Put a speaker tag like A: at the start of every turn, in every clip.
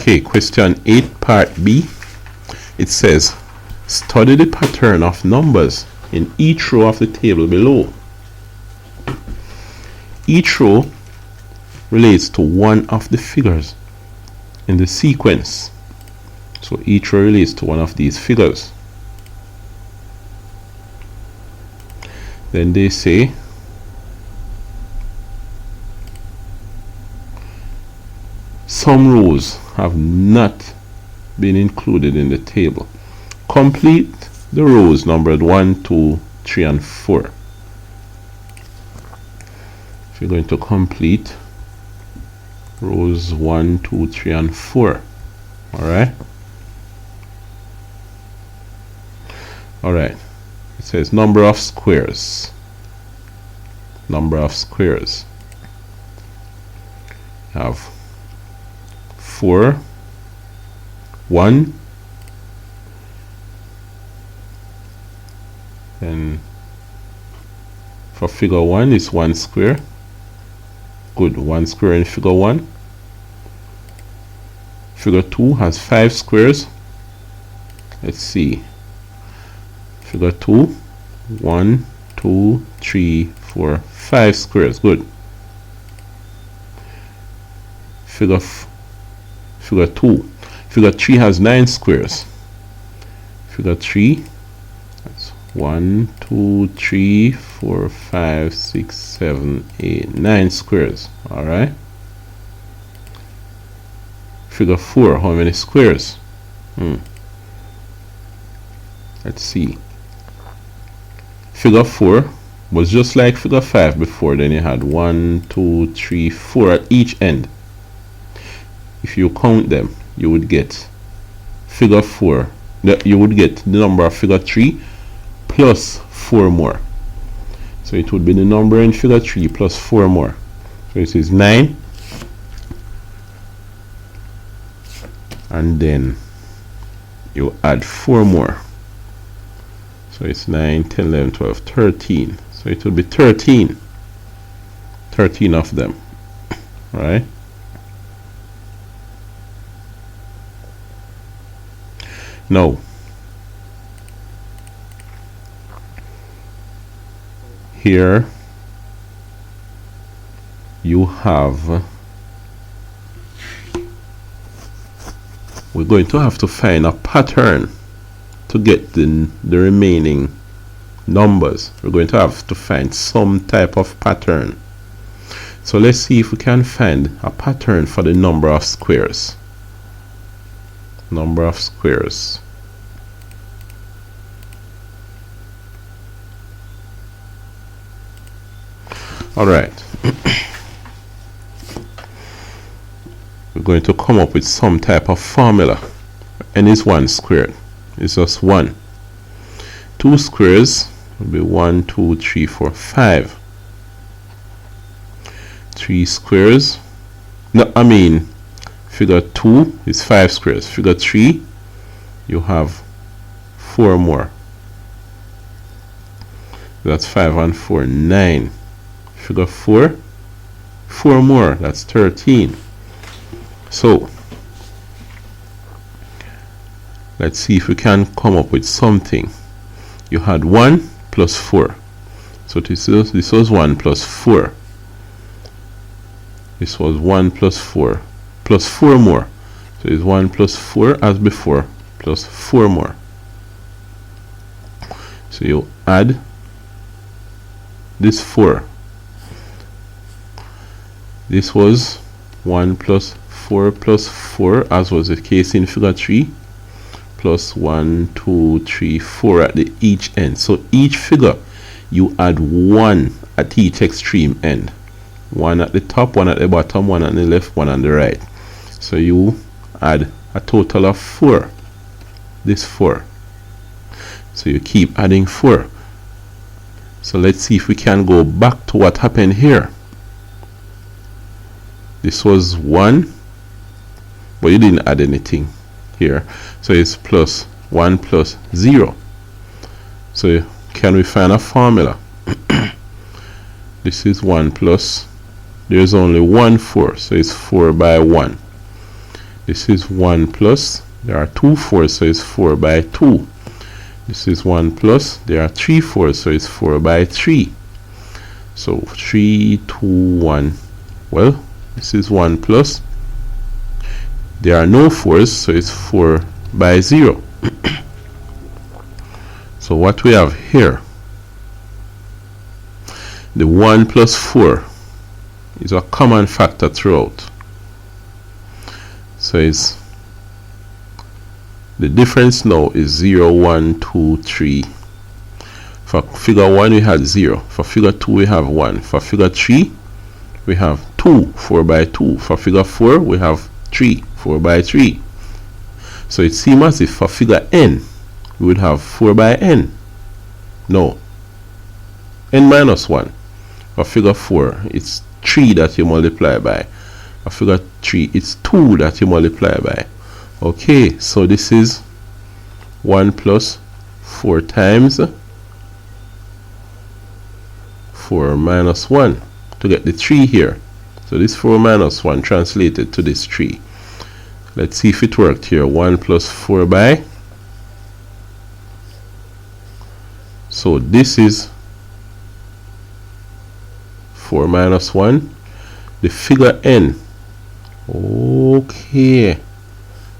A: Okay, question 8 part B. It says study the pattern of numbers in each row of the table below. Each row relates to one of the figures in the sequence. So each row relates to one of these figures. Then they say some rows have not been included in the table. Complete the rows numbered 1, 2, 3, and 4. If you're going to complete rows 1, 2, 3, and 4. Alright? Alright. It says number of squares. Number of squares. You have 4, 1, and for figure 1 is 1 square. Good, 1 square in figure 1. Figure 2 has 5 squares. Let's see. Figure 2, 1, 2, 3, 4, 5 squares. Good. Figure 2. Figure 3 has 9 squares. Figure 3, that's 1, 2, 3, 4, 5, 6, 7, 8, 9 squares. Alright. Figure 4, how many squares? Let's see. Figure 4 was just like figure 5 before. Then you had 1, 2, 3, 4 at each end. If you count them, you would get figure 4. You would get the number of figure 3 plus 4 more. So it would be the number in figure 3 plus 4 more. So this is 9. And then you add 4 more. So it's 9, 10, 11, 12, 13. So it will be 13. 13 of them. Right? Now, here you have, we're going to have to find a pattern to get the remaining numbers. We're going to have to find some type of pattern. So let's see if we can find a pattern for the number of squares. Number of squares. Alright. We're going to come up with some type of formula. N is 1 squared. It's just 1. 2 squares will be 1, 2, 3, 4, 5. 3 squares. No, I mean, figure 2 is 5 squares. Figure 3, you have 4 more. That's 5 and 4, 9. Figure 4, 4 more. That's 13. So, let's see if we can come up with something. You had 1 plus 4. So this was 1 plus 4. This was 1 plus 4. Plus 4 more. So it's 1 plus 4 as before. Plus 4 more. So you add this 4. This was 1 plus 4 plus 4, as was the case in figure 3. Plus 1, 2, 3, 4 at the each end. So each figure you add 1 at each extreme end. 1 at the top, 1 at the bottom, 1 on the left, 1 on the right. So you add a total of 4. This 4. So you keep adding 4. So let's see if we can go back to what happened here. This was 1, but you didn't add anything here. So it's plus 1 plus 0. So can we find a formula? This is 1 plus, there's only 1 4, so it's 4 by 1. This is 1 plus, there are 2 4s, so it's 4 by 2. This is 1 plus, there are 3 4s, so it's 4 by 3. So 3, 2, 1. Well, this is 1 plus, there are no 4s, so it's 4 by 0. So what we have here, the 1 plus 4 is a common factor throughout. So it's the difference now is 0, 1, 2, 3. For figure 1 we had 0. For figure 2 we have 1. For figure 3 we have 2, 4 by 2. For figure 4 we have 3, 4 by 3. So it seems as if for figure n we would have 4 by n. No, n minus 1. For figure 4 it's 3 that you multiply by. For figure 3 it's 2 that you multiply by. Okay, so this is 1 plus 4 times 4 minus 1 to get the 3 here. So this 4 minus 1 translated to this 3. Let's see if it worked here. 1 plus 4 by. So this is 4 minus 1. The figure n. Okay.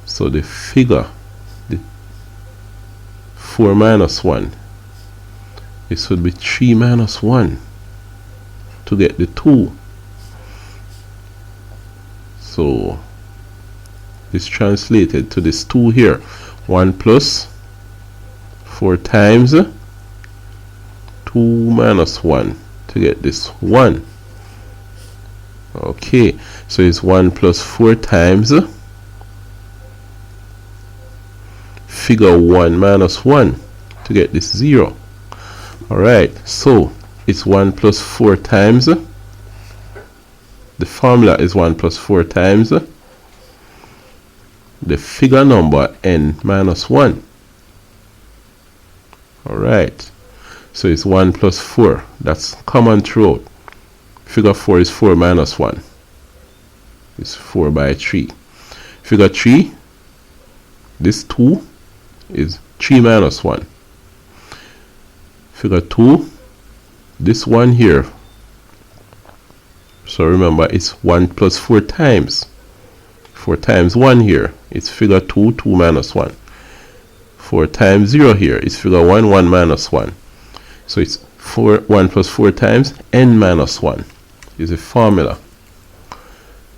A: So the figure, the 4 minus 1. This would be 3 minus 1 to get the 2. So this translated to this 2 here. 1 plus 4 times 2 minus 1 to get this 1. Okay, so it's 1 plus 4 times figure 1 minus 1 to get this 0. Alright, so it's 1 plus 4 times, the formula is 1 plus 4 times the figure number n minus 1. Alright, so it's 1 plus 4. That's common throughout. Figure 4 is 4 minus 1. It's 4 by 3. Figure 3, this 2 is 3 minus 1. Figure 2, this 1 here. So remember, it's 1 plus 4 times. 4 times 1 here. It's figure 2, 2 minus 1. 4 times 0 here. It's figure 1, 1 minus 1. So it's 1 plus 4 times n minus 1 is a formula.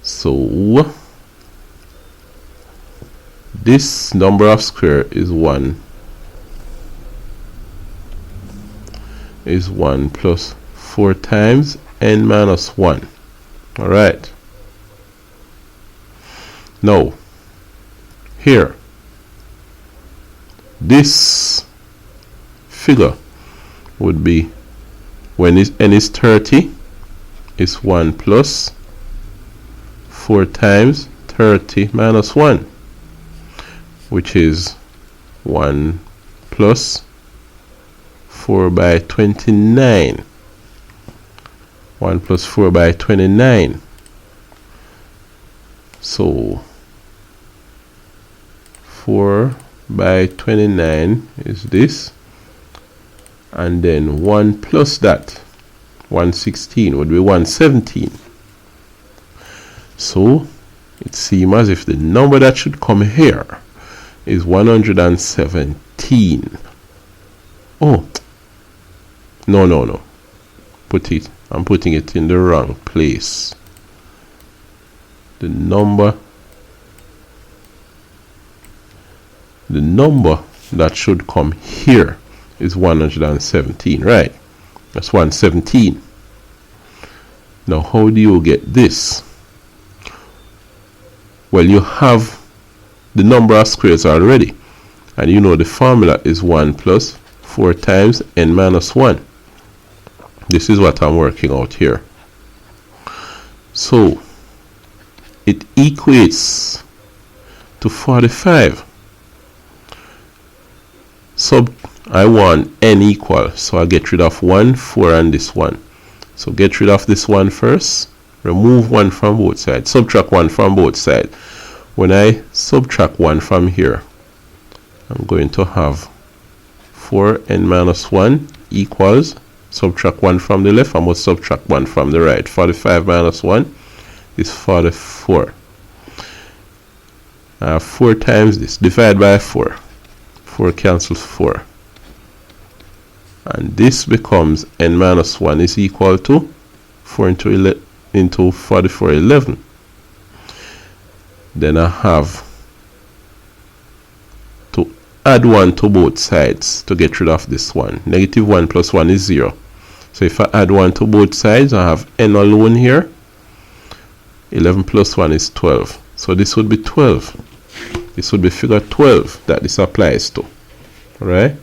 A: So this number of square is 1 plus 4 times n minus 1. Alright. Now here, this figure would be, when n is 30, is 1 plus 4 times 30 minus 1, which is 1 plus 4 by 29. 1 plus 4 by 29. So 4 by 29 is this, and then 1 plus that, 116 would be 117. So it seems as if the number that should come here is 117. Oh, no. I'm putting it in the wrong place. The number that should come here is 117, right? That's 117. Now how do you get this? Well, you have the number of squares already, and you know the formula is 1 plus 4 times n minus 1. This is what I'm working out here. So it equates to 45. So I want n equal, so I get rid of 1, 4, and this 1. So get rid of this 1 first, remove 1 from both sides, subtract 1 from both sides. When I subtract 1 from here, I'm going to have 4n minus 1 equals, subtract 1 from the left, I must subtract 1 from the right. 45 minus 1 is 44. 4 times this, divide by 4. 4 cancels 4. And this becomes n minus 1 is equal to 4 into 44, 11. Then I have to add 1 to both sides to get rid of this one. Negative 1 plus 1 is 0. So if I add 1 to both sides, I have n alone here. 11 plus 1 is 12. So this would be 12. This would be figure 12 that this applies to. Alright?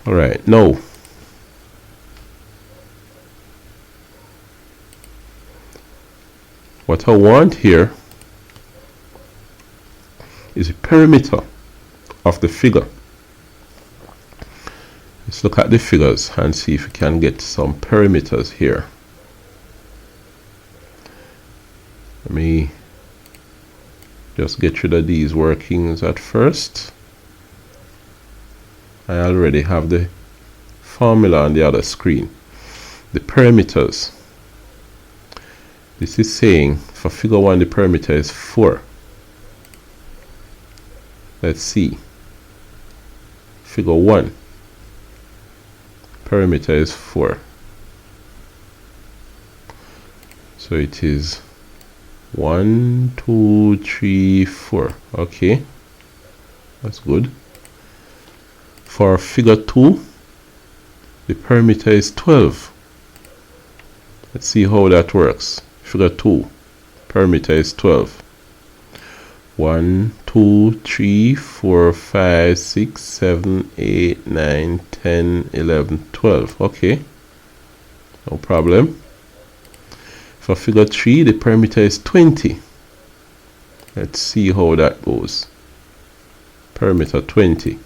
A: Alright, now what I want here is a perimeter of the figure. Let's look at the figures and see if we can get some perimeters here. Let me just get rid of these workings at first. I already have the formula on the other screen. The perimeters. This is saying for figure 1 the perimeter is 4. Let's see. Figure 1. Perimeter is 4. So it is 1, 2, 3, 4. Okay. That's good. For figure 2, the perimeter is 12. Let's see how that works. Figure 2, perimeter is 12. 1, 2, 3, 4, 5, 6, 7, 8, 9, 10, 11, 12. Okay. No problem. For figure 3, the perimeter is 20. Let's see how that goes. Perimeter 20.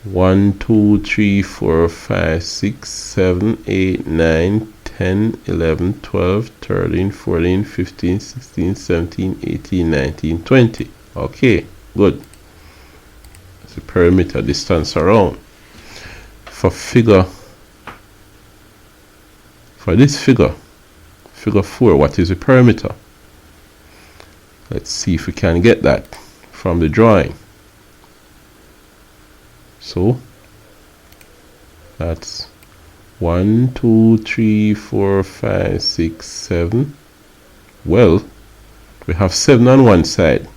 A: 1, 2, 3, 4, 5, 6, 7, 8, 9, 10, 11, 12, 13, 14, 15, 16, 17, 18, 19, 20. Okay, good. That's the perimeter distance around. For this figure, figure 4, what is the perimeter? Let's see if we can get that from the drawing. So that's 1, 2, 3, 4, 5, 6, 7. Well, we have 7 on one side.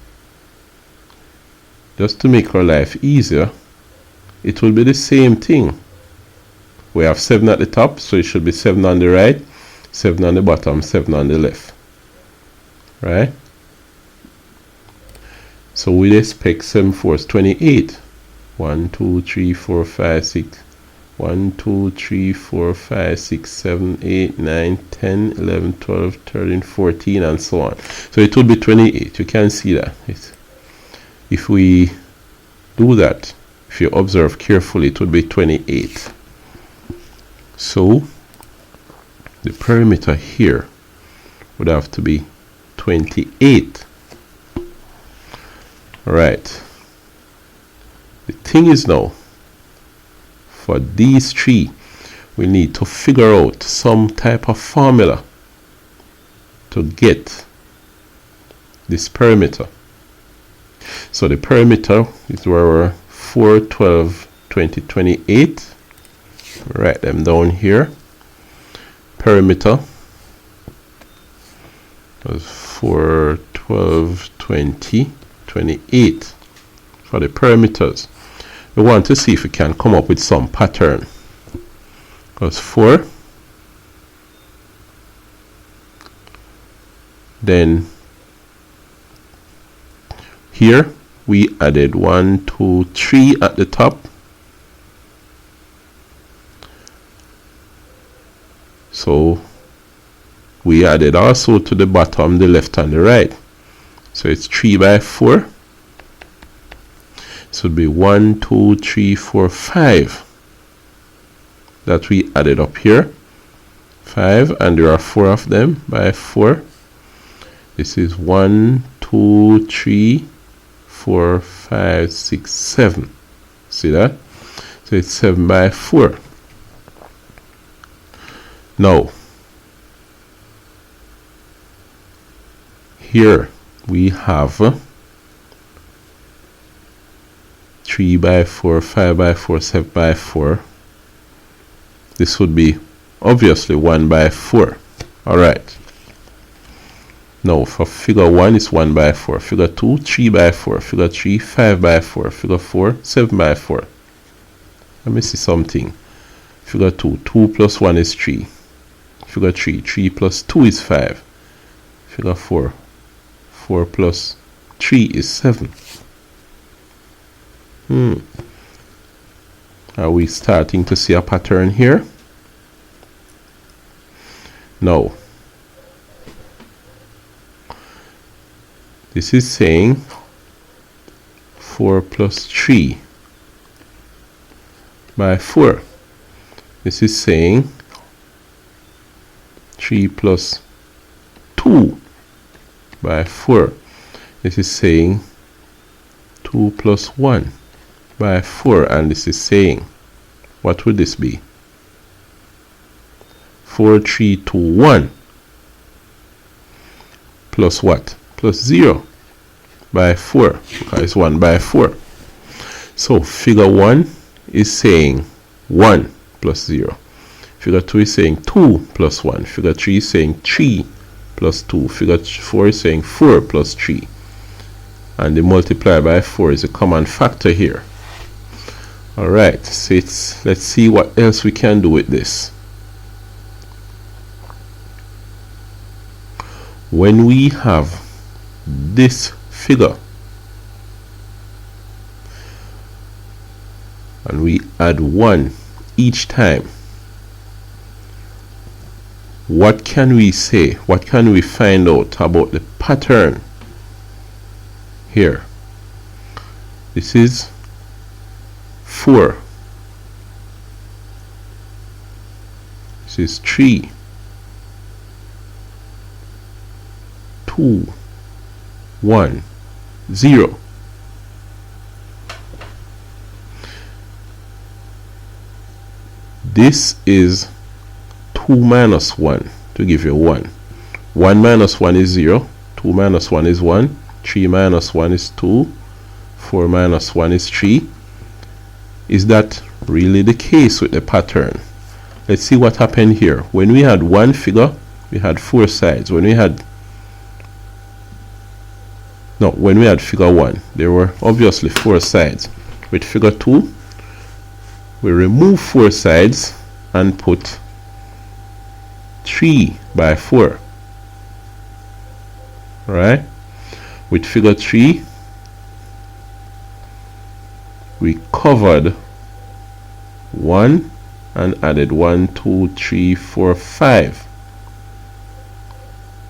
A: Just to make our life easier, it will be the same thing. We have 7 at the top, so it should be 7 on the right, 7 on the bottom, 7 on the left. Right? So we expect 7 fours 28. 1, 2, 3, 4, 5, 6. 1, 2, 3, 4, 5, 6, 7, 8, 9, 10, 11, 12, 13, 14, and so on. So it will be 28. You can see that. If we do that, if you observe carefully, it would be 28. So the perimeter here would have to be 28. Alright. The thing is now, for these three, we need to figure out some type of formula to get this perimeter. So the perimeter is where we're 4, 12, 20, 28. Write them down here. Perimeter was 4, 12, 20, 28 for the perimeters. We want to see if we can come up with some pattern. Because 4, then here we added 1, 2, 3 at the top. So we added also to the bottom, the left and the right. So it's 3 by 4. So it would be 1, 2, 3, 4, 5 that we added up here. 5, and there are 4 of them by 4. This is 1, 2, 3, 4, 5, 6, 7. See that? So it's 7 by 4. Now, here we have 3 by 4, 5 by 4, 7 by 4. This would be obviously 1 by 4. Alright. Now for figure 1 is 1 by 4. Figure 2, 3 by 4. Figure 3, 5 by 4. Figure 4, 7 by 4. Let me see something. Figure 2, 2 plus 1 is 3. Figure 3, 3 plus 2 is 5. Figure 4, 4 plus 3 is 7. Are we starting to see a pattern here? No. This is saying 4 plus 3 by 4. This is saying 3 plus 2 by 4. This is saying 2 plus 1 by 4, and this is saying, what would this be? 4, 3, 2, 1 plus what? Plus 0 by 4, because it's 1 by 4. So figure 1 is saying 1 plus 0. Figure 2 is saying 2 plus 1. Figure 3 is saying 3 plus 2. Figure 4 is saying 4 plus 3. And the multiply by 4 is a common factor here. Alright, so let's see what else we can do with this. When we have this figure and we add 1 each time, what can we say? What can we find out about the pattern here? This is 4. This is 3, 2, 1, 0. This is 2 minus 1 to give you 1. 1 minus 1 is 0. 2 minus 1 is 1. 3 minus 1 is 2. 4 minus 1 is 3. Is that really the case with the pattern? Let's see what happened here. When we had one figure, we had 4 sides. When we had figure 1, there were obviously 4 sides. With figure 2, we remove 4 sides and put 3 by 4. Right? With figure 3, we covered 1 and added 1, 2, 3, 4, 5.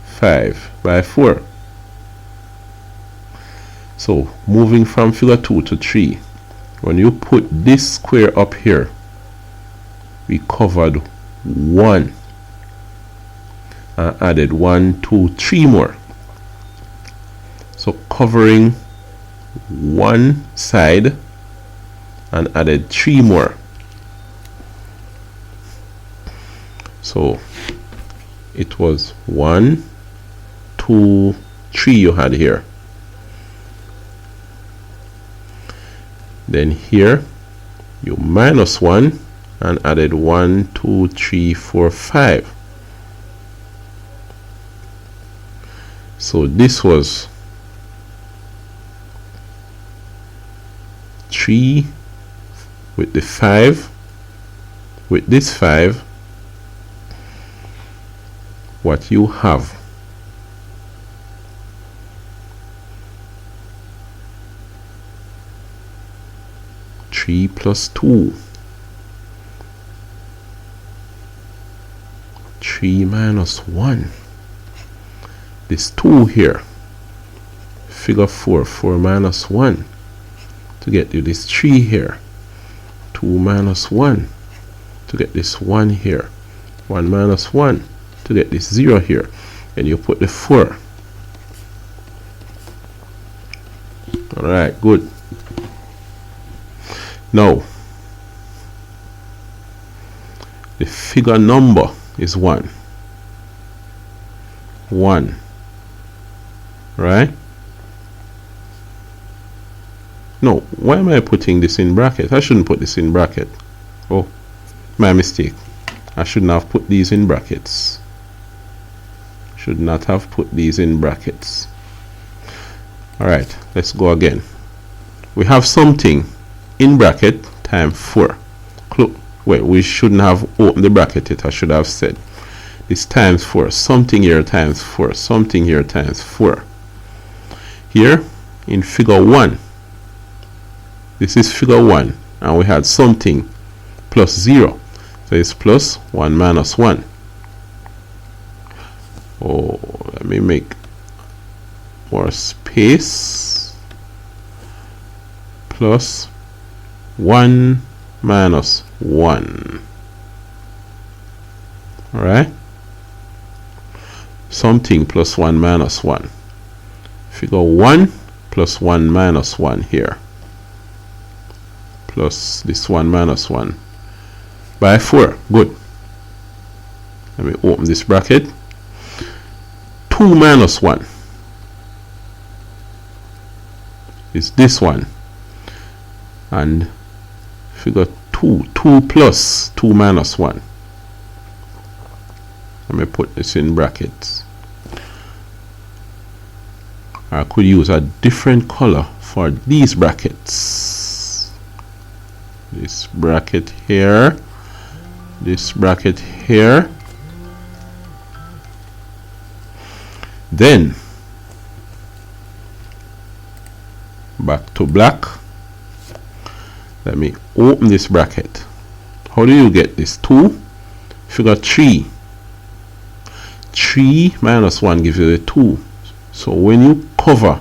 A: 5 by 4. So moving from figure 2 to 3, when you put this square up here, we covered 1 and added 1, 2, 3 more. So covering 1 side and added 3 more. So it was 1, 2, 3 you had here. Then here you minus 1 and added 1, 2, 3, 4, 5. So this was 3 with the 5, with this 5, what you have (3 plus 2), 3 minus 1, this 2 here, figure 4, 4 minus 1, to get you this 3 here, 2 minus 1 to get this 1 here, 1 minus 1 to get this 0 here. And you put the 4. Alright, good. Now, the figure number is 1. 1. Right? No, why am I putting this in bracket? I shouldn't put this in bracket. Oh, my mistake. I shouldn't have put these in brackets. Should not have put these in brackets. Alright, let's go again. We have something in bracket times 4. Wait, we shouldn't have opened the bracket yet. I should have said this times 4. Something here times 4. Something here times 4. Here in figure 1. This is figure 1. And we had something plus 0. So it's plus 1 minus 1. Oh, let me make more space. Plus 1 minus 1. Alright? Something plus 1 minus 1. Figure 1 plus 1 minus 1 here. Plus this 1 minus 1 by 4. Good. Let me open this bracket. 2 minus 1 is this one. And figure 2 plus 2 minus 1. Let me put this in brackets. I could use a different color for these brackets. This bracket here. This bracket here. Then back to black. Let me open this bracket. How do you get this? 2. Figure 3. 3 minus 1 gives you the 2. So when you cover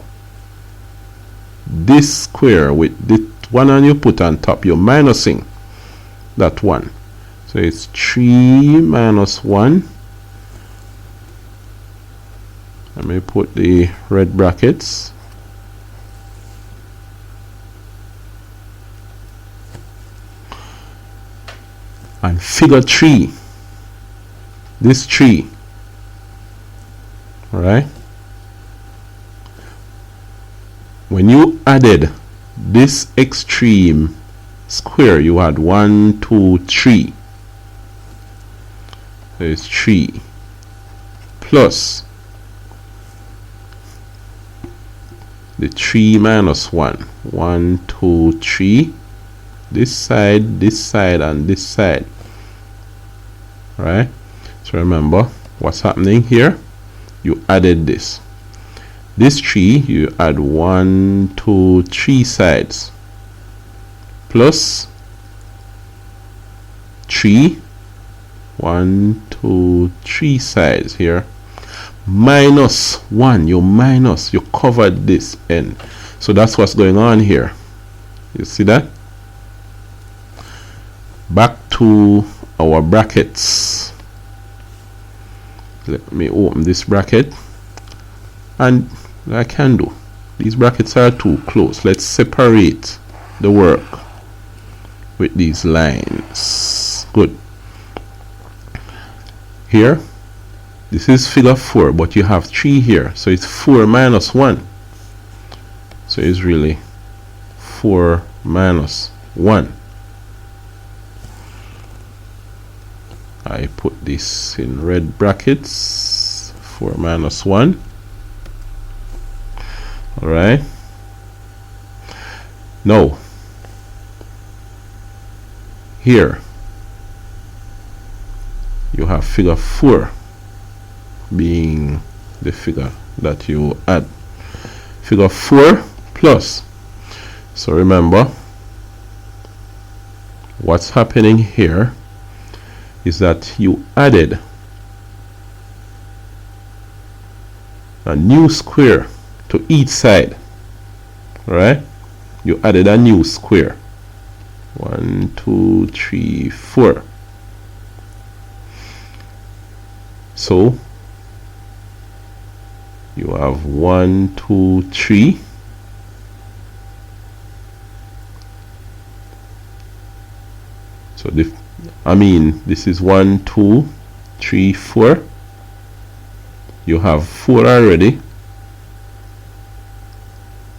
A: this square with the one and you put on top, you're minusing that 1. So it's 3 minus 1. Let me put the red brackets. And figure 3. This 3. Alright? When you added this extreme square, you had 1, 2, 3. So it's 3 plus the 3 minus 1. 1, 2, 3. This side, and this side. Right? So remember what's happening here. You added this. This 3, you add 1, 2, 3 sides. Plus 3. 1, 2, 3 sides here. Minus 1. You covered this end. So that's what's going on here. You see that? Back to our brackets. Let me open this bracket. And I can do. These brackets are too close. Let's separate the work with these lines. Good. Here, this is figure 4, but you have 3 here. So it's 4 minus 1. So it's really 4 minus 1. I put this in red brackets. 4 minus 1. Alright. Now, here you have figure 4 being the figure that you add. Figure 4 plus. So remember, what's happening here is that you added a new square to each side. Right? You added a new square. 1, 2, 3, 4. So you have 1, 2, 3. So this is 1, 2, 3, 4. You have 4 already,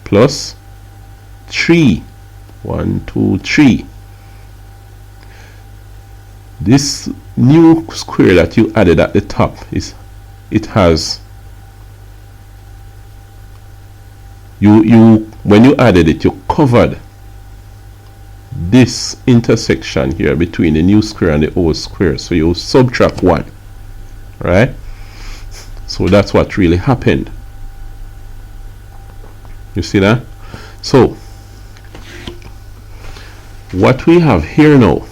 A: plus 3. 1, 2, 3. This new square that you added at the top has when you added it, you covered this intersection here between the new square and the old square, so you subtract 1, right? So that's what really happened. You see that? So what we have here now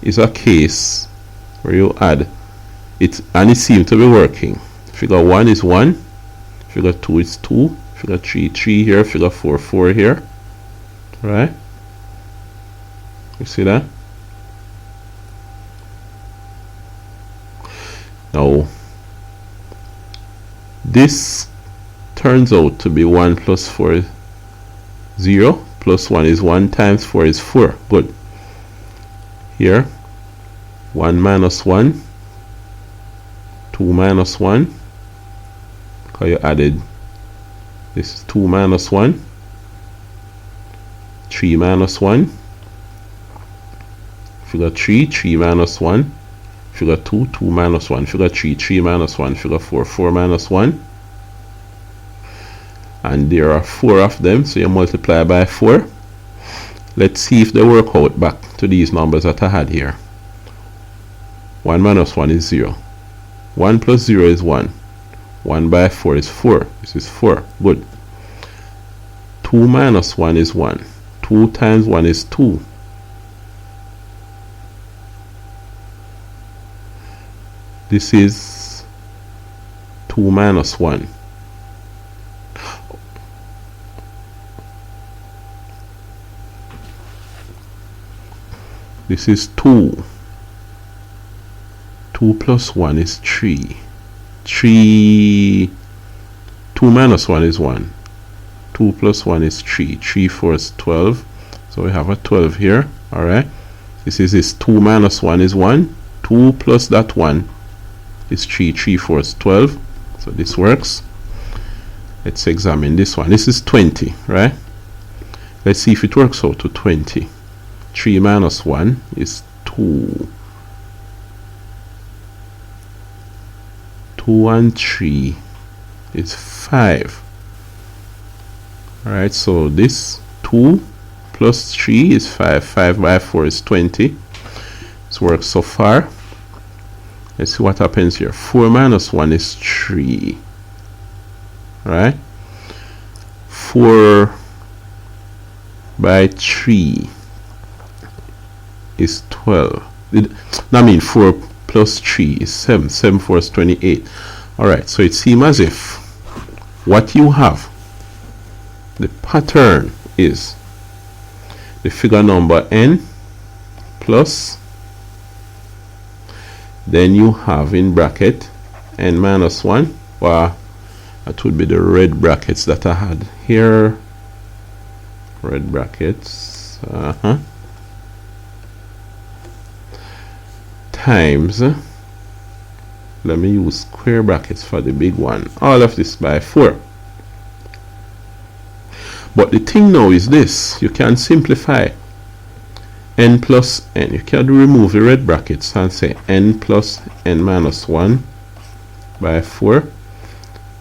A: is a case where you add it and it seems to be working. Figure 1 is 1, figure 2 is 2, figure 3 3 here, figure 4 4 here, right? You see that? Now this turns out to be 1 plus 4 is 0, plus 1 is 1, times 4 is 4. Good. Here 1 minus 1, 2 minus 1, because you added this is 2 minus 1, 3 minus 1, figure 3 3 minus 1, figure 2 2 minus 1, figure 3 3 minus 1, figure 4 4 minus 1, and there are 4 of them, so you multiply by 4. Let's see if they work out back to these numbers that I had here. 1 minus 1 is 0. 1 plus 0 is 1. 1 by 4 is 4. This is 4. Good. 2 minus 1 is 1. 2 times 1 is 2. This is 2 minus 1. This is 2. 2 plus 1 is 3. 2 minus 1 is 1. 2 plus 1 is 3. 3 4 is 12. So we have a 12 here. Alright. This 2 minus 1 is 1. 2 plus that 1 is 3. 3 4 is 12. So this works. Let's examine this one. This is 20, right? Let's see if it works out to 20. 3 minus 1 is 2. 2 and 3 is 5. Alright, so this 2 plus 3 is 5. 5 by 4 is 20. This works so far. Let's see what happens here. 4 minus 1 is 3. Right? 4 by 3 is 12. I mean 4 plus 3 is 7. 7 4 is 28. Alright, so it seems as if what you have, the pattern is the figure number n plus, then you have in bracket n minus 1. Well, that would be the red brackets that I had here. Red brackets. Times, let me use square brackets for the big one, all of this by 4. But the thing now is this, you can simplify n plus n. You can remove the red brackets and say n plus n minus 1 by 4.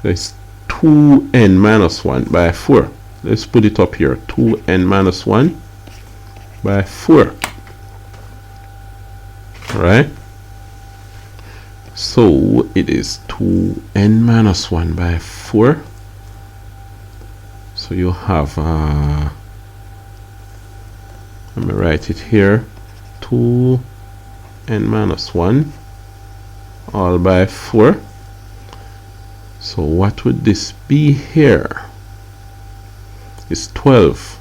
A: There's 2n minus 1 by 4. Let's put it up here, 2n minus 1 by 4. Right? So it is 2n minus 1 by 4. So you have, let me write it here, 2n minus 1 all by 4. So what would this be here? It's 12.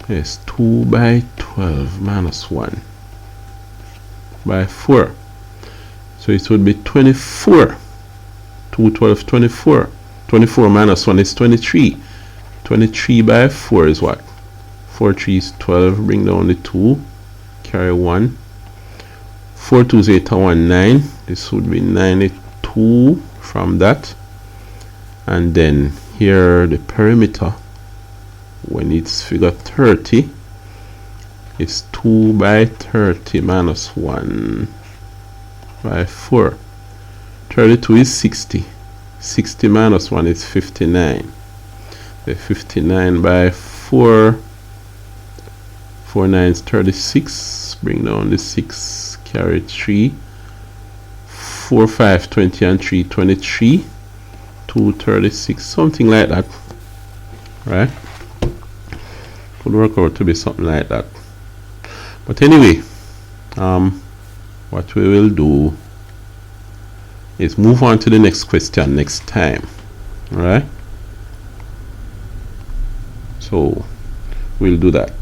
A: Yes, 2 by 12 minus 1 by 4. So it would be 24. 2, 12, 24. 24 minus 1 is 23. 23 by 4 is what? 4 3 is 12. Bring down the 2. Carry 1. 4 2 is 8 and 1, 9. This would be 92 from that. And then here the perimeter, when it's figure 30, is 2 by 30 minus 1 by 4. 32 is 60. 60 minus 1 is 59. The 59 by 4. 4 9 is 36. Bring down the 6. Carry 3. 4 5 20 and 3 23. 2 36. Something like that. Right? Could work out to be something like that. But anyway, what we will do is move on to the next question next time. Alright? So we'll do that.